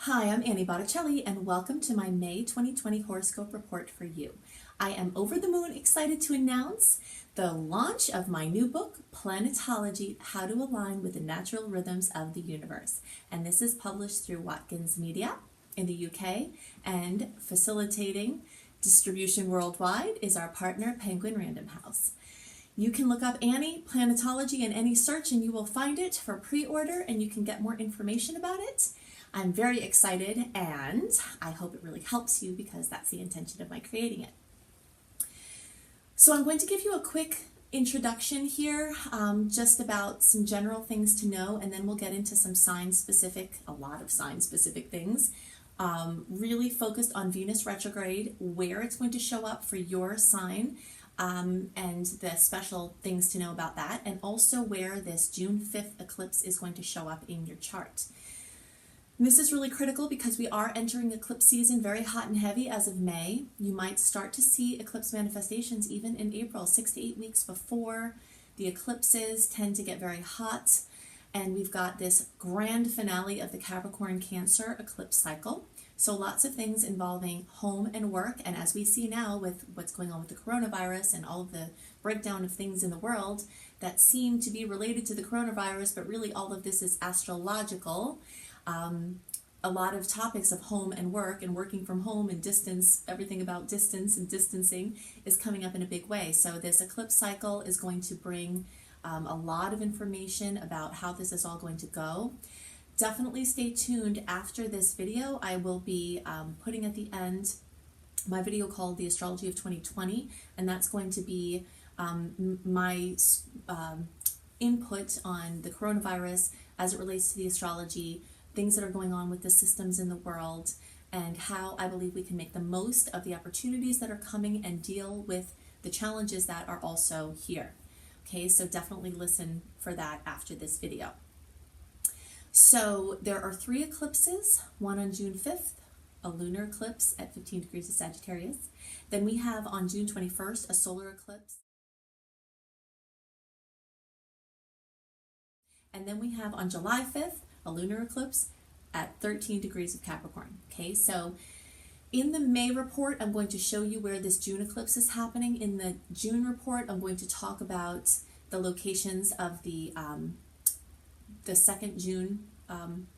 Hi, I'm Annie Botticelli, and welcome to my May 2020 horoscope report for you. I am over the moon excited to announce the launch of my new book, Planetology: How to Align with the Natural Rhythms of the Universe. And this is published through Watkins Media in the UK, and facilitating distribution worldwide is our partner, Penguin Random House. You can look up Annie Planetology in any search and you will find it for pre-order, and you can get more information about it. I'm very excited, and I hope it really helps you because that's the intention of my creating it. So I'm going to give you a quick introduction here, just about some general things to know, and then we'll get into some a lot of sign-specific things, really focused on Venus retrograde, where it's going to show up for your sign, and the special things to know about that, and also where this June 5th eclipse is going to show up in your chart. This is really critical because we are entering eclipse season very hot and heavy as of May. You might start to see eclipse manifestations even in April, 6 to 8 weeks before. The eclipses tend to get very hot, and we've got this grand finale of the Capricorn Cancer eclipse cycle. So lots of things involving home and work, and as we see now with what's going on with the coronavirus and all of the breakdown of things in the world that seem to be related to the coronavirus, but really all of this is astrological. A lot of topics of home and work and working from home and distance, everything about distance and distancing is coming up in a big way. So this eclipse cycle is going to bring a lot of information about how this is all going to go. Definitely stay tuned. After this video, I will be putting at the end my video called The Astrology of 2020, and that's going to be my input on the coronavirus as it relates to the astrology, things that are going on with the systems in the world, and how I believe we can make the most of the opportunities that are coming and deal with the challenges that are also here. Okay, so definitely listen for that after this video. So there are 3 eclipses, one on June 5th, a lunar eclipse at 15 degrees of Sagittarius. Then we have on June 21st a solar eclipse. And then we have on July 5th a lunar eclipse at 13 degrees of Capricorn. Okay, so in the May report, I'm going to show you where this June eclipse is happening. In the June report, I'm going to talk about the locations of the 2nd June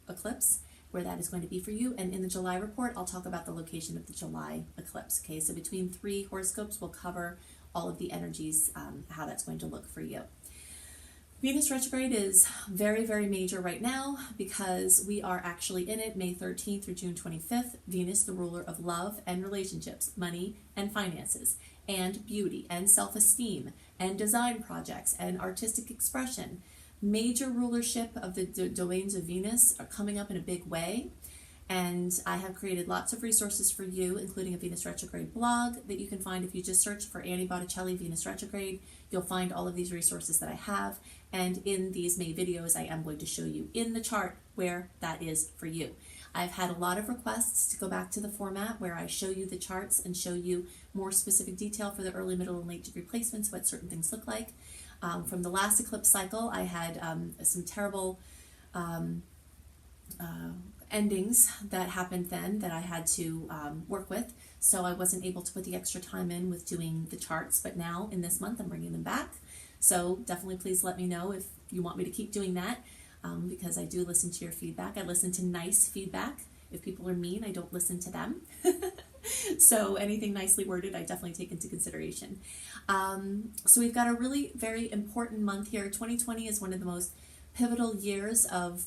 eclipse, where that is going to be for you. And in the July report, I'll talk about the location of the July eclipse. Okay, so between 3 horoscopes, we'll cover all of the energies, how that's going to look for you. Venus retrograde is very, very major right now because we are actually in it May 13th through June 25th. Venus, the ruler of love and relationships, money and finances, and beauty and self-esteem and design projects and artistic expression. Major rulership of the domains of Venus are coming up in a big way. And I have created lots of resources for you, including a Venus retrograde blog that you can find if you just search for Annie Botticelli Venus retrograde. You'll find all of these resources that I have. And in these May videos, I am going to show you in the chart where that is for you. I've had a lot of requests to go back to the format where I show you the charts and show you more specific detail for the early, middle, and late degree placements, what certain things look like. From the last eclipse cycle, I had some terrible endings that happened then that I had to work with, so I wasn't able to put the extra time in with doing the charts, but now in this month I'm bringing them back. So definitely please let me know if you want me to keep doing that, because I do listen to your feedback. I listen to nice feedback. If people are mean, I don't listen to them. So anything nicely worded, I definitely take into consideration. So we've got a really very important month here. 2020 is one of the most pivotal years of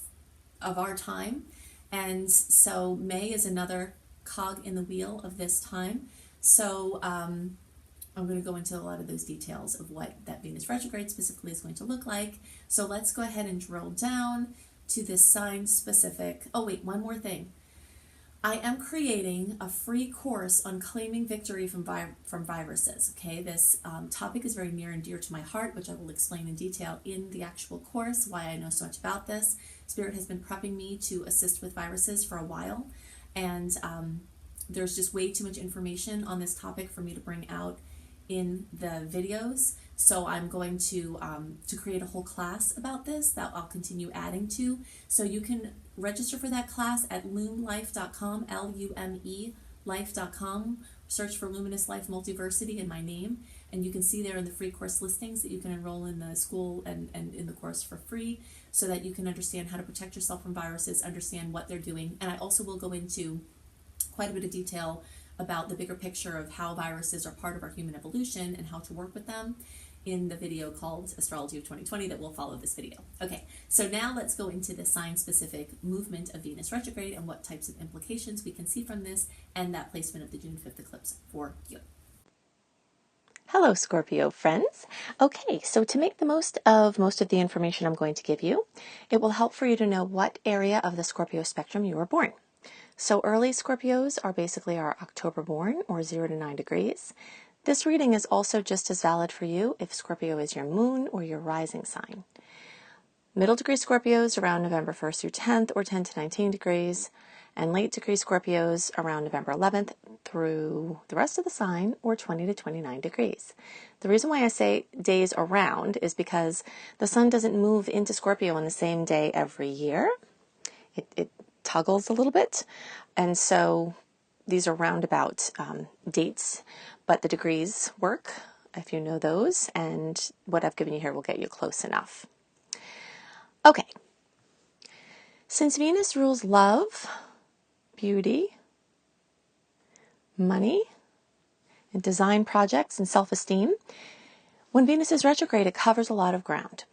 our time. And so May is another cog in the wheel of this time. So I'm going to go into a lot of those details of what that Venus retrograde specifically is going to look like. So let's go ahead and drill down to this sign specific. Oh wait, one more thing. I am creating a free course on claiming victory from viruses. Okay, this topic is very near and dear to my heart, which I will explain in detail in the actual course, why I know so much about this. Spirit has been prepping me to assist with viruses for a while, and there's just way too much information on this topic for me to bring out in the videos. So I'm going to create a whole class about this that I'll continue adding to. So you can register for that class at lumelife.com, L-U-M-E life.com. Search for Luminous Life Multiversity in my name, and you can see there in the free course listings that you can enroll in the school and in the course for free, so that you can understand how to protect yourself from viruses, understand what they're doing. And I also will go into quite a bit of detail about the bigger picture of how viruses are part of our human evolution and how to work with them in the video called Astrology of 2020 that will follow this video. Okay, so now let's go into the sign-specific movement of Venus retrograde and what types of implications we can see from this and that placement of the June 5th eclipse for you. Hello, Scorpio friends. Okay, so to make the most of the information I'm going to give you, it will help for you to know what area of the Scorpio spectrum you were born. So early Scorpios are basically our October born, or 0 to 9 degrees. This reading is also just as valid for you if Scorpio is your moon or your rising sign. Middle degree Scorpios around November 1st through 10th, or 10 to 19 degrees, and late degree Scorpios around November 11th through the rest of the sign, or 20 to 29 degrees. The reason why I say days around is because the sun doesn't move into Scorpio on the same day every year. It toggles a little bit, and so these are roundabout dates, but the degrees work if you know those, and what I've given you here will get you close enough. Okay, since Venus rules love, beauty, money, and design projects and self-esteem, when Venus is retrograde, it covers a lot of ground.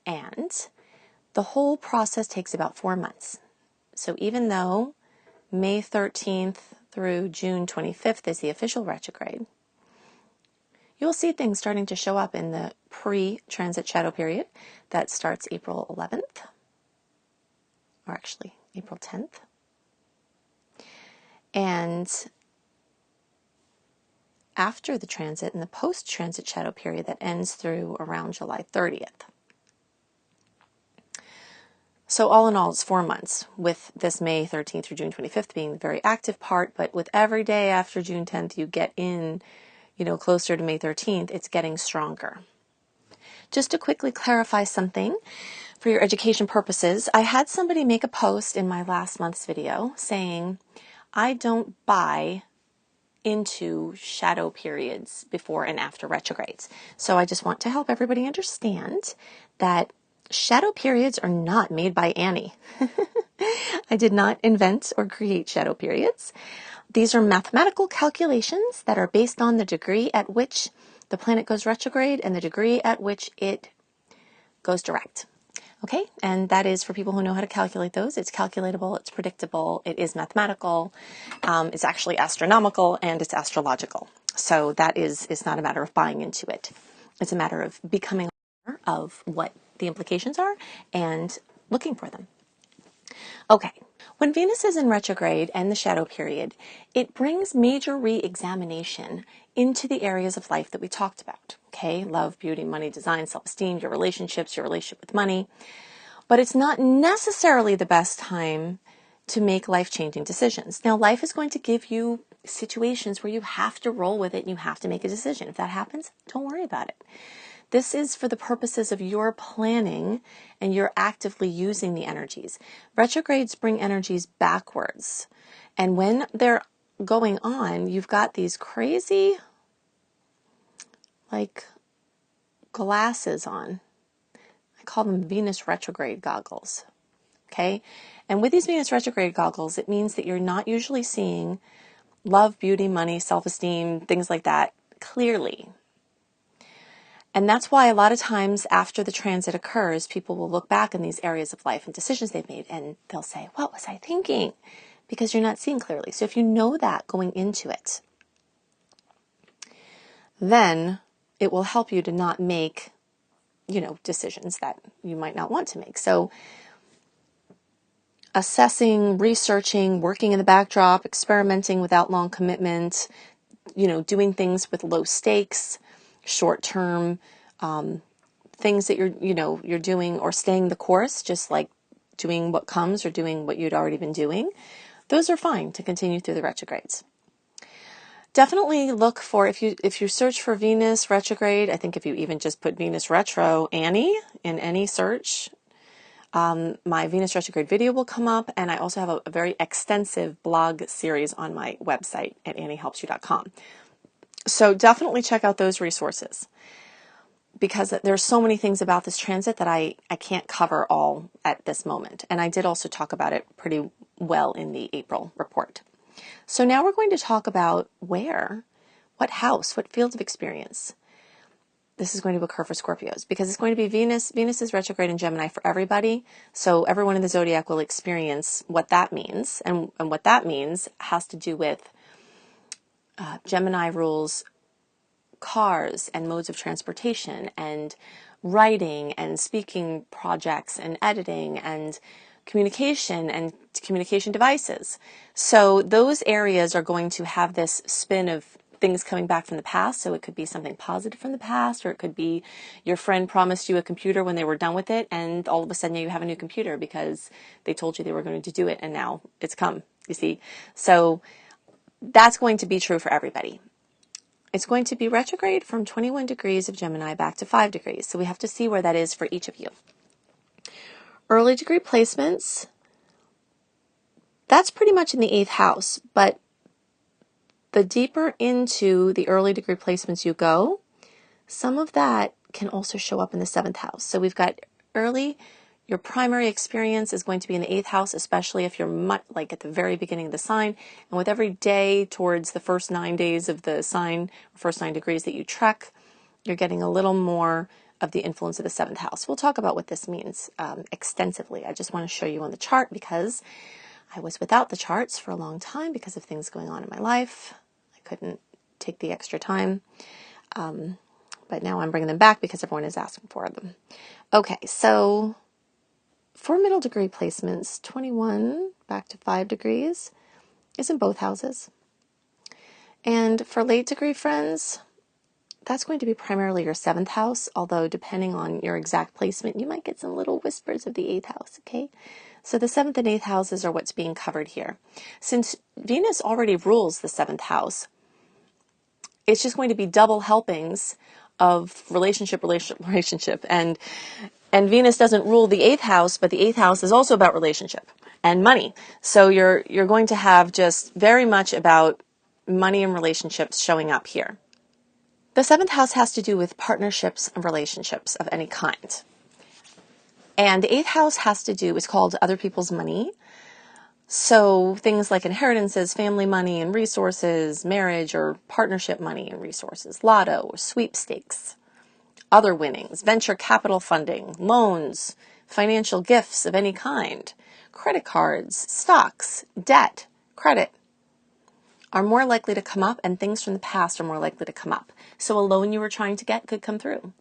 And the whole process takes about 4 months. So even though May 13th through June 25th is the official retrograde, you'll see things starting to show up in the pre-transit shadow period that starts April 11th, or actually April 10th. And after the transit and the post-transit shadow period that ends through around July 30th. So all in all, it's 4 months, with this May 13th through June 25th being the very active part, but with every day after June 10th you get in, closer to May 13th, it's getting stronger. Just to quickly clarify something for your education purposes, I had somebody make a post in my last month's video saying, I don't buy into shadow periods before and after retrogrades. So I just want to help everybody understand that shadow periods are not made by Annie. I did not invent or create shadow periods. These are mathematical calculations that are based on the degree at which the planet goes retrograde and the degree at which it goes direct. Okay, and that is for people who know how to calculate those. It's calculatable, it's predictable, it is mathematical, it's actually astronomical, and it's astrological. So that is not a matter of buying into it. It's a matter of becoming aware of what the implications are and looking for them. Okay, when Venus is in retrograde and the shadow period, it brings major re-examination into the areas of life that we talked about. Okay, love, beauty, money, design, self-esteem, your relationships, your relationship with money. But it's not necessarily the best time to make life-changing decisions. Now, life is going to give you situations where you have to roll with it and you have to make a decision. If that happens, don't worry about it. This is for the purposes of your planning and you're actively using the energies. Retrogrades bring energies backwards. And when they're going on, you've got these crazy, glasses on. I call them Venus retrograde goggles. Okay? And with these Venus retrograde goggles, it means that you're not usually seeing love, beauty, money, self-esteem, things like that clearly. And that's why a lot of times after the transit occurs, people will look back in these areas of life and decisions they've made, and they'll say, what was I thinking? Because you're not seeing clearly. So if you know that going into it, then it will help you to not make, decisions that you might not want to make. So assessing, researching, working in the backdrop, experimenting without long commitment, doing things with low stakes, short-term things that you're doing, or staying the course, just like doing what comes or doing what you'd already been doing. Those are fine to continue through the retrogrades. definitely look for, if you search for Venus retrograde, I think if you even just put Venus retro Annie in any search, my Venus retrograde video will come up, and I also have a very extensive blog series on my website at anniehelpsyou.com. So definitely check out those resources, because there's so many things about this transit that I can't cover all at this moment. And I did also talk about it pretty well in the April report. So now we're going to talk about where, what house, what field of experience this is going to occur for Scorpios, because it's going to be Venus. Venus is retrograde in Gemini for everybody. So everyone in the zodiac will experience what that means. And what that means has to do with Gemini rules cars and modes of transportation and writing and speaking projects and editing and communication devices. So those areas are going to have this spin of things coming back from the past. So it could be something positive from the past, or it could be your friend promised you a computer when they were done with it, and all of a sudden you have a new computer because they told you they were going to do it, and now it's come, you see. So that's going to be true for everybody. It's going to be retrograde from 21 degrees of Gemini back to 5 degrees. So we have to see where that is for each of you. Early degree placements, that's pretty much in the 8th house, but the deeper into the early degree placements you go, some of that can also show up in the 7th house. So we've got early, your primary experience is going to be in the 8th house, especially if you're like at the very beginning of the sign. And with every day towards the first 9 days of the sign, first 9 degrees that you trek, you're getting a little more of the influence of the 7th house. We'll talk about what this means extensively. I just want to show you on the chart because I was without the charts for a long time because of things going on in my life. I couldn't take the extra time. But now I'm bringing them back because everyone is asking for them. Okay, so for middle degree placements, 21 back to 5 degrees is in both houses. And for late degree friends, that's going to be primarily your 7th house, although depending on your exact placement, you might get some little whispers of the 8th house, okay? So the 7th and 8th houses are what's being covered here. Since Venus already rules the 7th house, it's just going to be double helpings of relationship. And Venus doesn't rule the 8th house, but the 8th house is also about relationship and money. So you're going to have just very much about money and relationships showing up here. The 7th house has to do with partnerships and relationships of any kind. And the 8th house has to do, it's called other people's money. So things like inheritances, family money and resources, marriage or partnership money and resources, lotto, sweepstakes, other winnings, venture capital funding, loans, financial gifts of any kind, credit cards, stocks, debt, credit, are more likely to come up, and things from the past are more likely to come up. So a loan you were trying to get could come through.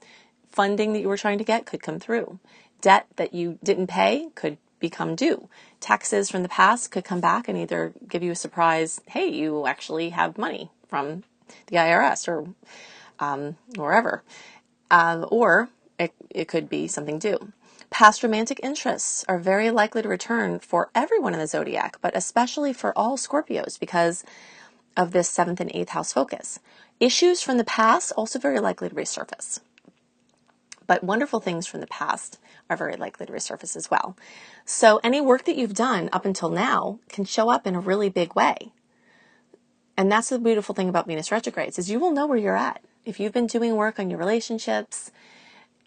Funding that you were trying to get could come through. Debt that you didn't pay could become due. Taxes from the past could come back and either give you a surprise, hey, you actually have money from the IRS or wherever. Or it could be something due. Past romantic interests are very likely to return for everyone in the zodiac, but especially for all Scorpios because of this 7th and 8th house focus. Issues from the past also very likely to resurface. But wonderful things from the past are very likely to resurface as well. So any work that you've done up until now can show up in a really big way. And that's the beautiful thing about Venus retrogrades is you will know where you're at. If you've been doing work on your relationships,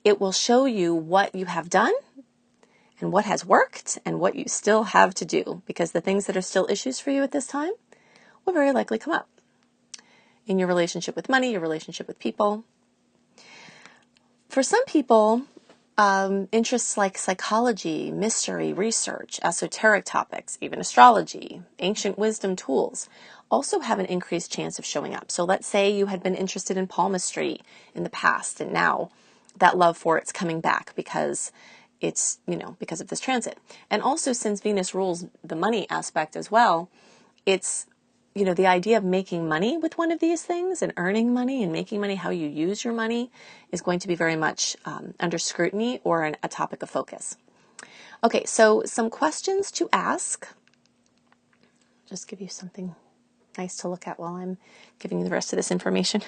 it will show you what you have done and what has worked and what you still have to do, because the things that are still issues for you at this time will very likely come up in your relationship with money, your relationship with people. For some people, interests like psychology, mystery, research, esoteric topics, even astrology, ancient wisdom tools also have an increased chance of showing up. So let's say you had been interested in palmistry in the past, and now that love for it's coming back because it's, because of this transit. And also since Venus rules the money aspect as well, it's, the idea of making money with one of these things and earning money and making money, how you use your money is going to be very much under scrutiny or a topic of focus. Okay, so some questions to ask. Just give you something nice to look at while I'm giving you the rest of this information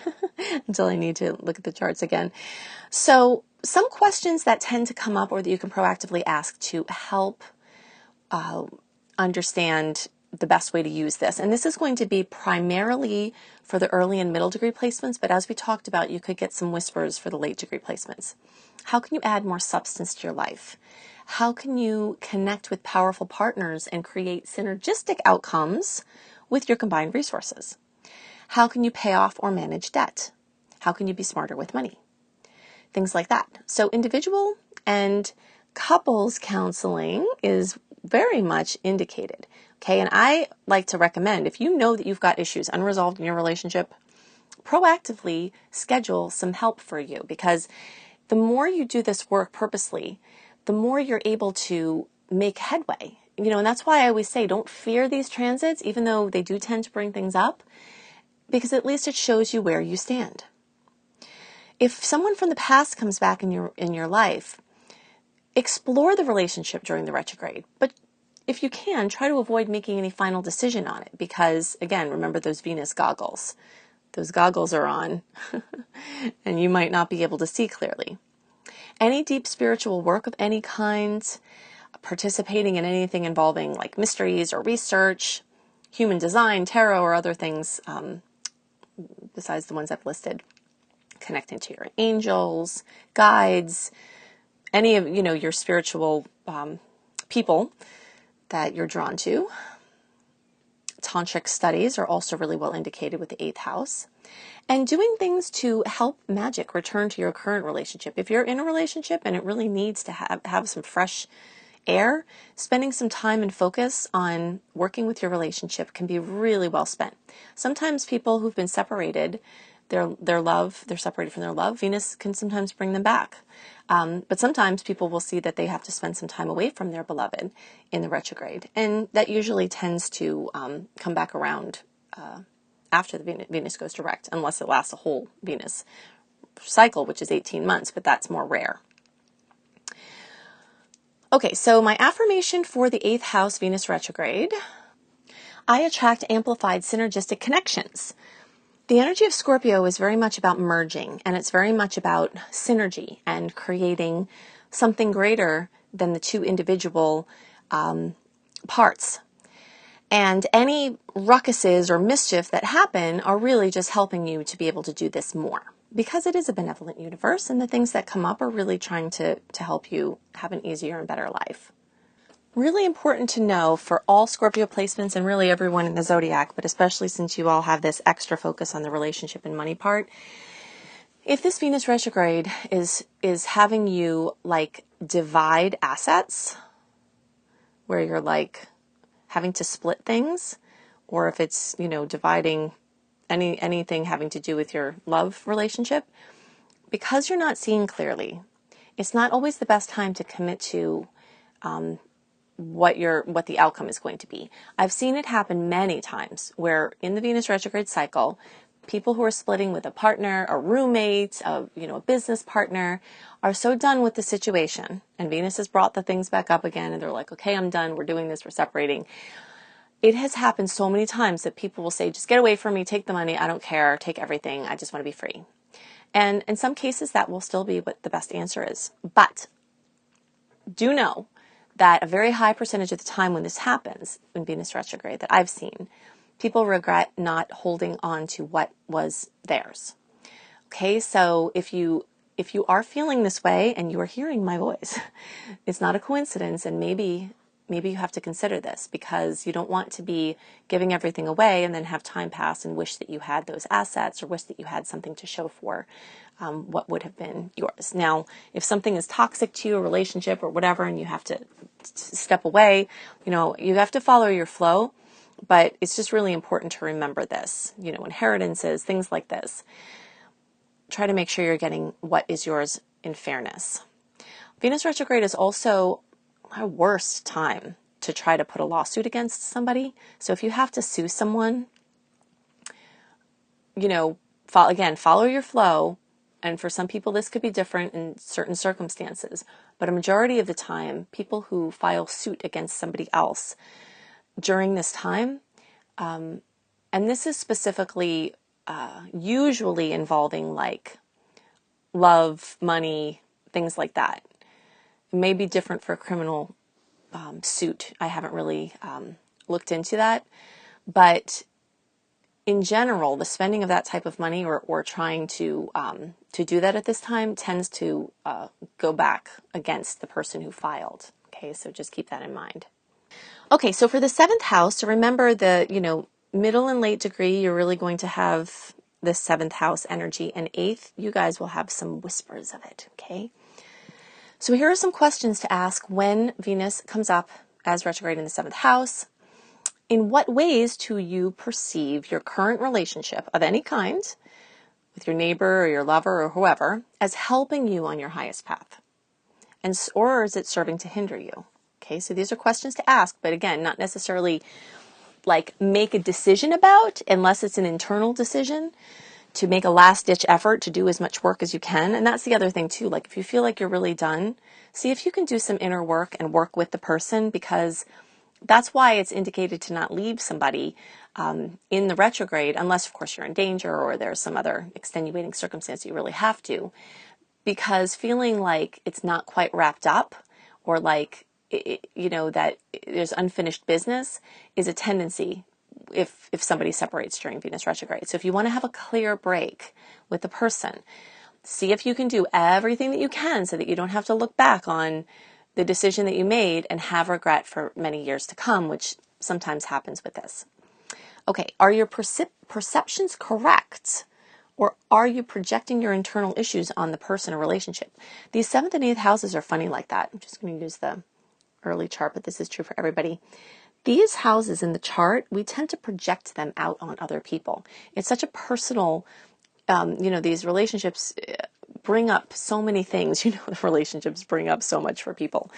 until I need to look at the charts again. So some questions that tend to come up or that you can proactively ask to help understand the best way to use this. And this is going to be primarily for the early and middle degree placements, but as we talked about, you could get some whispers for the late degree placements. How can you add more substance to your life? How can you connect with powerful partners and create synergistic outcomes with your combined resources? How can you pay off or manage debt? How can you be smarter with money? Things like that. So individual and couples counseling is very much indicated. Okay, and I like to recommend, if you know that you've got issues unresolved in your relationship, proactively schedule some help for you, because the more you do this work purposely, the more you're able to make headway. And that's why I always say don't fear these transits, even though they do tend to bring things up, because at least it shows you where you stand. If someone from the past comes back in your life, explore the relationship during the retrograde, but if you can, try to avoid making any final decision on it, because again, remember those Venus goggles. Those goggles are on and you might not be able to see clearly. Any deep spiritual work of any kind, participating in anything involving like mysteries or research, human design, tarot, or other things besides the ones I've listed, connecting to your angels, guides, any of your spiritual people that you're drawn to. Tantric studies are also really well indicated with the 8th house. And doing things to help magic return to your current relationship. If you're in a relationship and it really needs to have some fresh air, spending some time and focus on working with your relationship can be really well spent. Sometimes people who've been separated, they're separated from their love, Venus can sometimes bring them back. But sometimes people will see that they have to spend some time away from their beloved in the retrograde. And that usually tends to come back around after the Venus goes direct, unless it lasts a whole Venus cycle, which is 18 months, but that's more rare. Okay, so my affirmation for the 8th house Venus retrograde: I attract amplified synergistic connections. The energy of Scorpio is very much about merging, and it's very much about synergy and creating something greater than the two individual parts. And any ruckuses or mischief that happen are really just helping you to be able to do this more, because it is a benevolent universe, and the things that come up are really trying to help you have an easier and better life. Really important to know for all Scorpio placements, and really everyone in the zodiac, but especially since you all have this extra focus on the relationship and money part, if this Venus retrograde is having you like divide assets, where you're like having to split things, or if it's, dividing anything having to do with your love relationship, because you're not seeing clearly, it's not always the best time to commit to what the outcome is going to be. I've seen it happen many times where in the Venus retrograde cycle, people who are splitting with a partner, a roommate, a business partner, are so done with the situation, and Venus has brought the things back up again, and they're like, okay, I'm done, we're doing this, we're separating. It has happened so many times that people will say, just get away from me, take the money, I don't care, take everything, I just want to be free. And in some cases, that will still be what the best answer is. But do know that a very high percentage of the time when this happens in Venus retrograde that I've seen, people regret not holding on to what was theirs. Okay, so if you are feeling this way and you are hearing my voice, it's not a coincidence, and maybe you have to consider this, because you don't want to be giving everything away and then have time pass and wish that you had those assets, or wish that you had something to show for what would have been yours. Now, if something is toxic to you, a relationship or whatever, and you have to step away, you have to follow your flow, but it's just really important to remember this, inheritances, things like this. Try to make sure you're getting what is yours in fairness. Venus retrograde is also a worst time to try to put a lawsuit against somebody. So if you have to sue someone, follow your flow. And for some people, this could be different in certain circumstances. But a majority of the time, people who file suit against somebody else during this time, And this is specifically usually involving like love, money, things like that. It may be different for a criminal suit. I haven't really looked into that. But in general, the spending of that type of money or trying to do that at this time tends to go back against the person who filed. Okay, so just keep that in mind. Okay, so for the 7th house, so remember the, middle and late degree, you're really going to have the 7th house energy, and 8th, you guys will have some whispers of it, okay? So here are some questions to ask when Venus comes up as retrograde in the 7th house. In what ways do you perceive your current relationship of any kind with your neighbor or your lover or whoever as helping you on your highest path? Or is it serving to hinder you? Okay, so these are questions to ask, but again, not necessarily like make a decision about unless it's an internal decision, to make a last-ditch effort to do as much work as you can. And that's the other thing too, like if you feel like you're really done, see if you can do some inner work and work with the person, because that's why it's indicated to not leave somebody in the retrograde, unless of course you're in danger or there's some other extenuating circumstance you really have to, because feeling like it's not quite wrapped up or like, that there's unfinished business is a tendency if somebody separates during Venus retrograde. So if you want to have a clear break with the person, see if you can do everything that you can so that you don't have to look back on the decision that you made and have regret for many years to come, which sometimes happens with this. Okay, are your perceptions correct? Or are you projecting your internal issues on the person or relationship? These 7th and 8th houses are funny like that. I'm just going to use the early chart, but this is true for everybody. These houses in the chart, we tend to project them out on other people. It's such a personal, these relationships bring up so many things. The relationships bring up so much for people.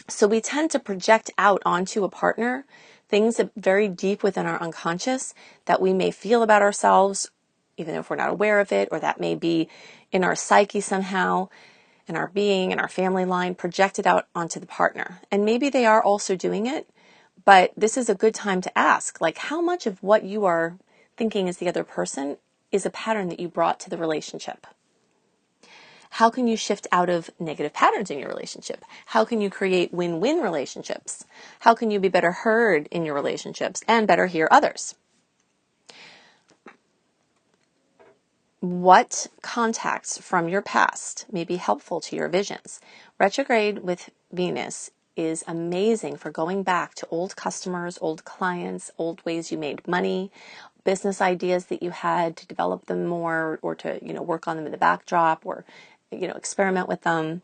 So we tend to project out onto a partner things that very deep within our unconscious that we may feel about ourselves, even if we're not aware of it, or that may be in our psyche somehow, in our being, in our family line, projected out onto the partner. And maybe they are also doing it, but this is a good time to ask, like, how much of what you are thinking is the other person is a pattern that you brought to the relationship? How can you shift out of negative patterns in your relationship? How can you create win-win relationships? How can you be better heard in your relationships and better hear others? What contacts from your past may be helpful to your visions? Retrograde with Venus is amazing for going back to old customers, old clients, old ways you made money, business ideas that you had to develop them more or to, work on them in the backdrop or, experiment with them.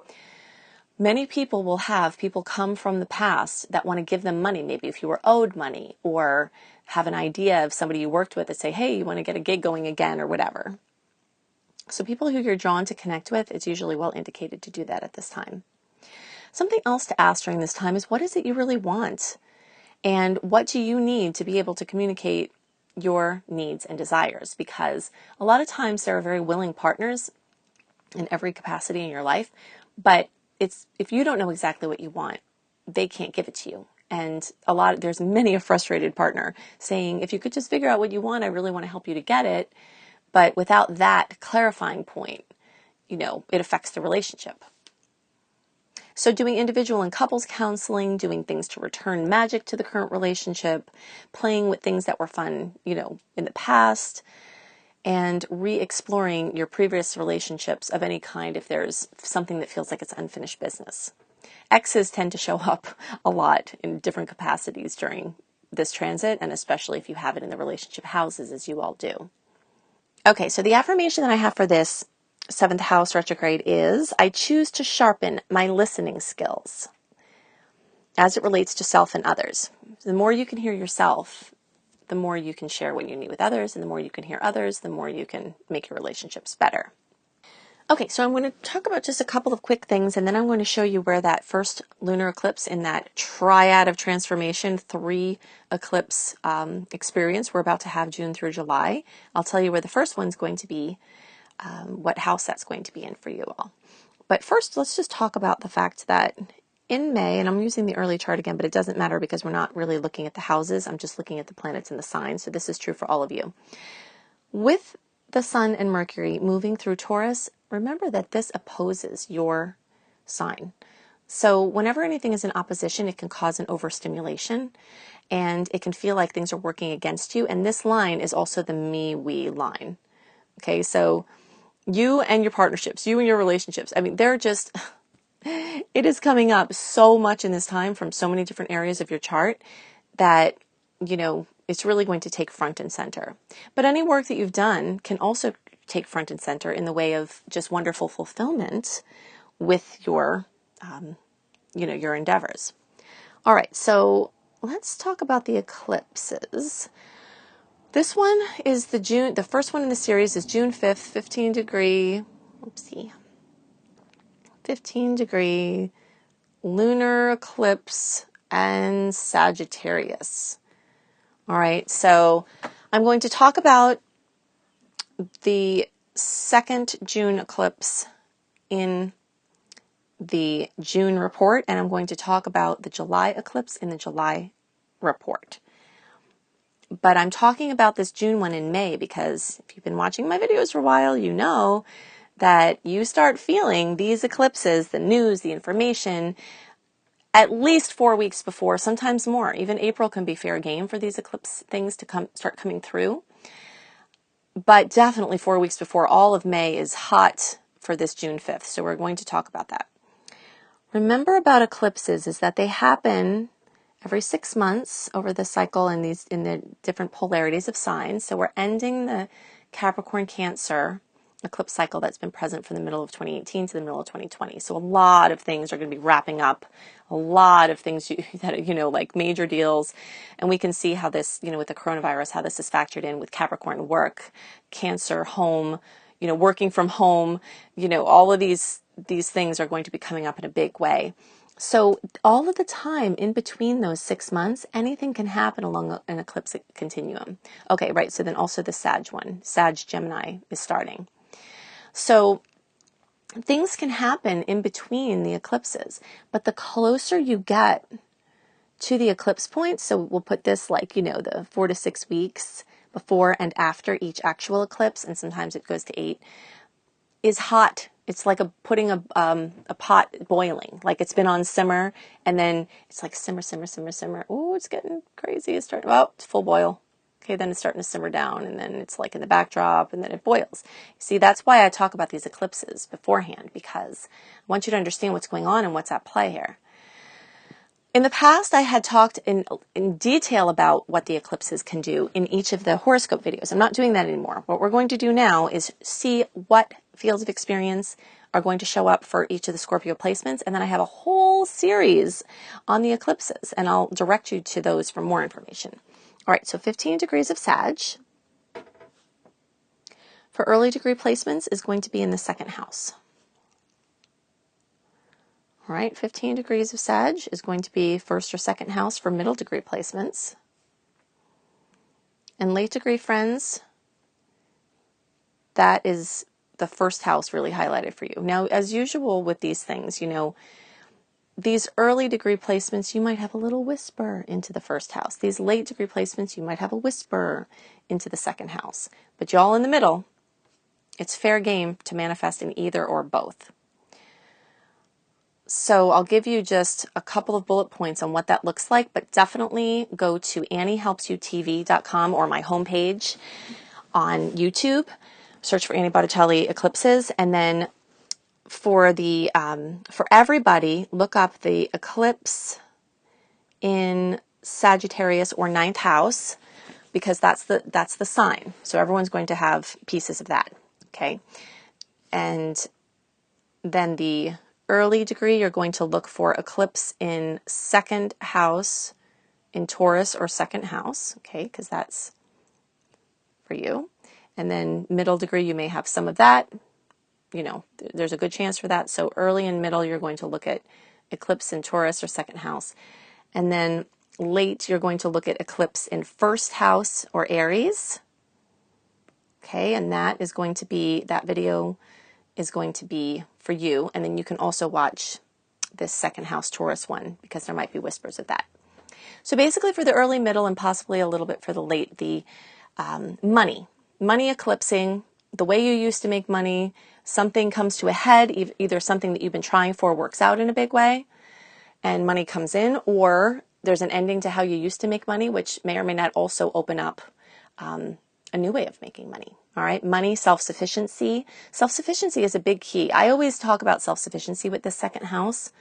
Many people will have people come from the past that want to give them money, maybe if you were owed money, or have an idea of somebody you worked with that say, hey, you want to get a gig going again or whatever. So people who you're drawn to connect with, it's usually well indicated to do that at this time. Something else to ask during this time is, what is it you really want? And what do you need to be able to communicate your needs and desires? Because a lot of times there are very willing partners in every capacity in your life, but if you don't know exactly what you want, they can't give it to you. And there's many a frustrated partner saying, if you could just figure out what you want, I really want to help you to get it. But without that clarifying point, it affects the relationship. So doing individual and couples counseling, doing things to return magic to the current relationship, playing with things that were fun, in the past, and re-exploring your previous relationships of any kind if there's something that feels like it's unfinished business. Exes tend to show up a lot in different capacities during this transit, and especially if you have it in the relationship houses, as you all do. Okay, so the affirmation that I have for this 7th house retrograde is, I choose to sharpen my listening skills as it relates to self and others. The more you can hear yourself, the more you can share what you need with others, and the more you can hear others, the more you can make your relationships better. Okay, so I'm going to talk about just a couple of quick things, and then I'm going to show you where that first lunar eclipse in that triad of transformation, 3 eclipse experience we're about to have June through July. I'll tell you where the first one's going to be, what house that's going to be in for you all. But first, let's just talk about the fact that in May, and I'm using the early chart again, but it doesn't matter because we're not really looking at the houses. I'm just looking at the planets and the signs. So this is true for all of you. With the Sun and Mercury moving through Taurus, remember that this opposes your sign. So whenever anything is in opposition, it can cause an overstimulation, and it can feel like things are working against you. And this line is also the me-we line. Okay, so you and your partnerships, you and your relationships, I mean, they're just, it is coming up so much in this time from so many different areas of your chart that, you know, it's really going to take front and center. But any work that you've done can also take front and center in the way of just wonderful fulfillment with your, you know, your endeavors. All right, so let's talk about the eclipses. This one is the first one in the series is June 5th, 15 degree lunar eclipse and Sagittarius. All right, so I'm going to talk about the second June eclipse in the June report, and I'm going to talk about the July eclipse in the July report. But I'm talking about this June one in May because if you've been watching my videos for a while, you know that you start feeling these eclipses, the news, the information, at least 4 weeks before, sometimes more. Even April can be fair game for these eclipse things to start coming through. But definitely 4 weeks before. All of May is hot for this June 5th. So we're going to talk about that. Remember about eclipses is that they happen every 6 months over the cycle in the different polarities of signs. So we're ending the Capricorn Cancer eclipse cycle that's been present from the middle of 2018 to the middle of 2020. So a lot of things are going to be wrapping up, a lot of things that, you know, like major deals. And we can see how this, you know, with the coronavirus, how this is factored in with Capricorn work, Cancer, home, you know, working from home, you know, all of these things are going to be coming up in a big way. So all of the time in between those 6 months, anything can happen along an eclipse continuum. Okay, right. So then also the Sag one, Sag Gemini is starting. So things can happen in between the eclipses, but the closer you get to the eclipse point, so we'll put this like, you know, the 4 to 6 weeks before and after each actual eclipse, and sometimes it goes to 8, is hot. It's like putting a pot boiling, like it's been on simmer, and then it's like simmer, simmer, simmer, simmer. Oh, it's getting crazy. It's starting, oh, it's full boil. Okay, then it's starting to simmer down, and then it's like in the backdrop, and then it boils. See, that's why I talk about these eclipses beforehand, because I want you to understand what's going on and what's at play here. In the past, I had talked in detail about what the eclipses can do in each of the horoscope videos. I'm not doing that anymore. What we're going to do now is see what fields of experience are going to show up for each of the Scorpio placements, and then I have a whole series on the eclipses, and I'll direct you to those for more information. All right, so 15 degrees of Sag for early degree placements is going to be in the second house. All right, 15 degrees of Sag is going to be first or second house for middle degree placements. And late degree friends, that is the first house really highlighted for you. Now, as usual with these things, you know, these early degree placements, you might have a little whisper into the first house. These late degree placements, you might have a whisper into the second house. But y'all in the middle, it's fair game to manifest in either or both. So I'll give you just a couple of bullet points on what that looks like, but definitely go to AnnieHelpsYouTV.com or my homepage on YouTube. Search for Annie Botticelli Eclipses, and then for everybody, look up the eclipse in Sagittarius or ninth house, because that's the sign. So everyone's going to have pieces of that. Okay, and then the early degree, you're going to look for eclipse in second house in Taurus or second house. Okay, because that's for you. And then middle degree, you may have some of that. You know, there's a good chance for that. So early and middle, you're going to look at eclipse in Taurus or second house. And then late, you're going to look at eclipse in first house or Aries. Okay, and that video is going to be for you. And then you can also watch this second house Taurus one, because there might be whispers of that. So basically for the early, middle, and possibly a little bit for the late, the money eclipsing, the way you used to make money, something comes to a head, either something that you've been trying for works out in a big way and money comes in, or there's an ending to how you used to make money, which may or may not also open up a new way of making money. All right. Money, self-sufficiency. Self-sufficiency is a big key. I always talk about self-sufficiency with the second house,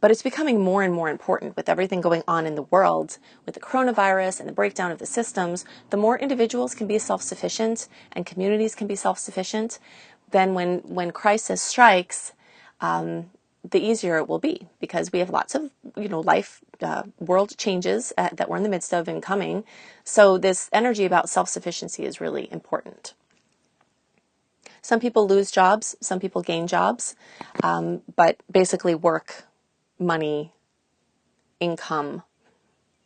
but it's becoming more and more important with everything going on in the world, with the coronavirus and the breakdown of the systems. The more individuals can be self-sufficient and communities can be self-sufficient, then when crisis strikes, the easier it will be, because we have lots of, life, world changes that we're in the midst of and coming. So this energy about self-sufficiency is really important. Some people lose jobs, some people gain jobs, but basically work, money, income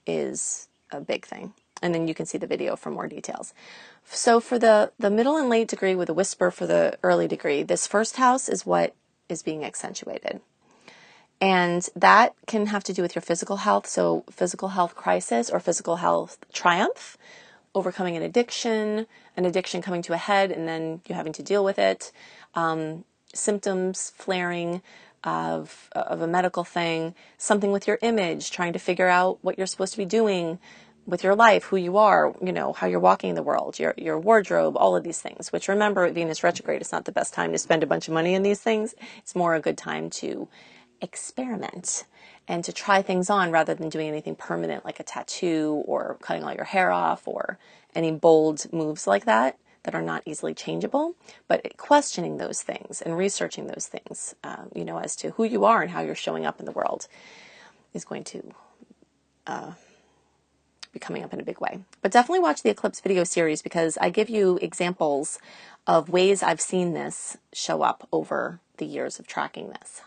is a big thing. And then you can see the video for more details. So for the middle and late degree with a whisper for the early degree, this first house is what is being accentuated. And that can have to do with your physical health. So physical health crisis or physical health triumph, overcoming an addiction coming to a head and then you having to deal with it, symptoms flaring of a medical thing, something with your image, trying to figure out what you're supposed to be doing with your life, who you are, how you're walking in the world, your wardrobe, all of these things, which, remember, at Venus retrograde, it's not the best time to spend a bunch of money in these things. It's more a good time to experiment and to try things on rather than doing anything permanent like a tattoo or cutting all your hair off or any bold moves like that are not easily changeable. But questioning those things and researching those things, as to who you are and how you're showing up in the world is going to be coming up in a big way. But definitely watch the Eclipse video series, because I give you examples of ways I've seen this show up over the years of tracking this.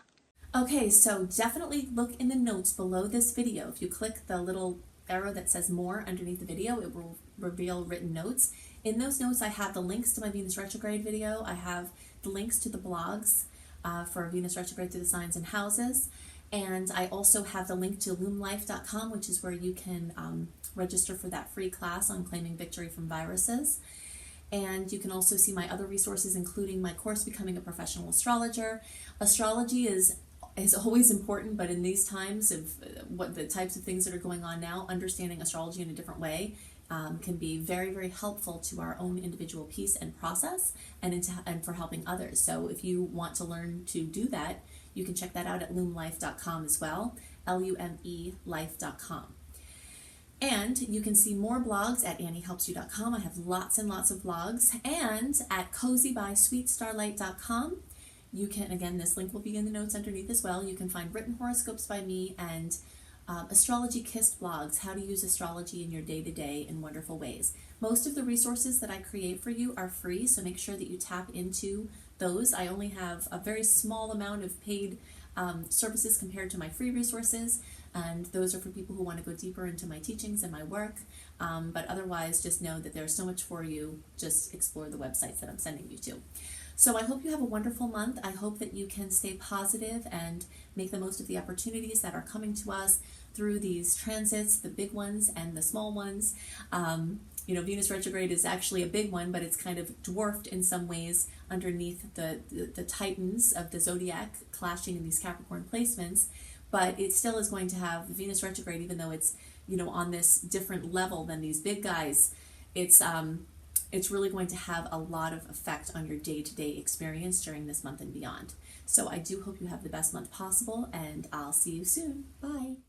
Okay, so definitely look in the notes below this video. If you click the little arrow that says more underneath the video, it will reveal written notes. In those notes, I have the links to my Venus retrograde video. I have the links to the blogs for Venus retrograde through the signs and houses. And I also have the link to LUNAR.com, which is where you can register for that free class on claiming victory from viruses. And you can also see my other resources, including my course, Becoming a Professional Astrologer. Astrology is always important, but in these times of what the types of things that are going on now, understanding astrology in a different way can be very, very helpful to our own individual peace and process and for helping others. So if you want to learn to do that, you can check that out at lumelife.com as well, LUME-life.com. And you can see more blogs at anniehelpsyou.com. I have lots and lots of blogs. And at cozybysweetstarlight.com, you can, again, this link will be in the notes underneath as well. You can find written horoscopes by me and astrology kissed blogs, how to use astrology in your day-to-day in wonderful ways. Most of the resources that I create for you are free, so make sure that you tap into those. I only have a very small amount of paid services compared to my free resources, and those are for people who want to go deeper into my teachings and my work. But otherwise, just know that there's so much for you. Just explore the websites that I'm sending you to. So I hope you have a wonderful month. I hope that you can stay positive and make the most of the opportunities that are coming to us through these transits, the big ones and the small ones. Venus retrograde is actually a big one, but it's kind of dwarfed in some ways underneath the titans of the zodiac clashing in these Capricorn placements. But it still is going to have Venus retrograde, even though it's on this different level than these big guys. It's really going to have a lot of effect on your day-to-day experience during this month and beyond. So I do hope you have the best month possible, and I'll see you soon. Bye.